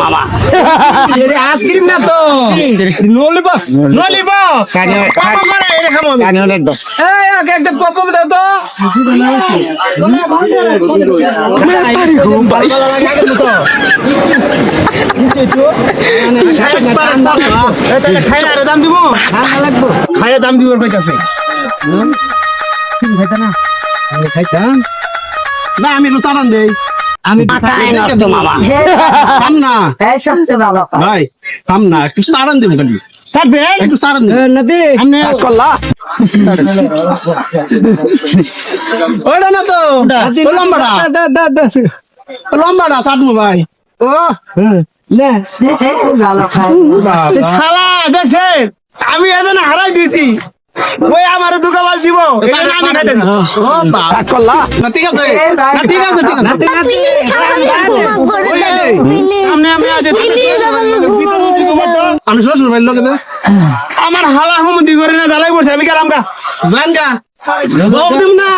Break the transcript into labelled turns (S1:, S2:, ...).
S1: মামা
S2: আইসক্রিম না তো ললিপপ একটা পপ দাও তো দাম দিব খাইয়া দাম দিব কইতাছে না আমি একটু চালান দেই আমি
S1: মামা
S2: খাম না
S3: সবচেয়ে ভালো
S2: ভাই খাম না একটু চালান দেব খালি ছাড়বে একটু চালান দেব
S3: নদী
S2: আমনে কল্লা ওটা না তো লম্বাটা ছাড়বো ভাই ও
S3: ভালো খাই
S2: শালা দেখছে আমি এজন হারাই দিয়েছি ওই আমার দুকাবাজ দিব আমি খাইতেছি ও বাবা কল্লা না ঠিক আছে না ঠিক আছে ঠিক আছে আমি শ্বশুর ভাই লোকে আমার হালা হুমদি করে না জ্বালাই পড়ছে আমি গেলাম গা জান গা না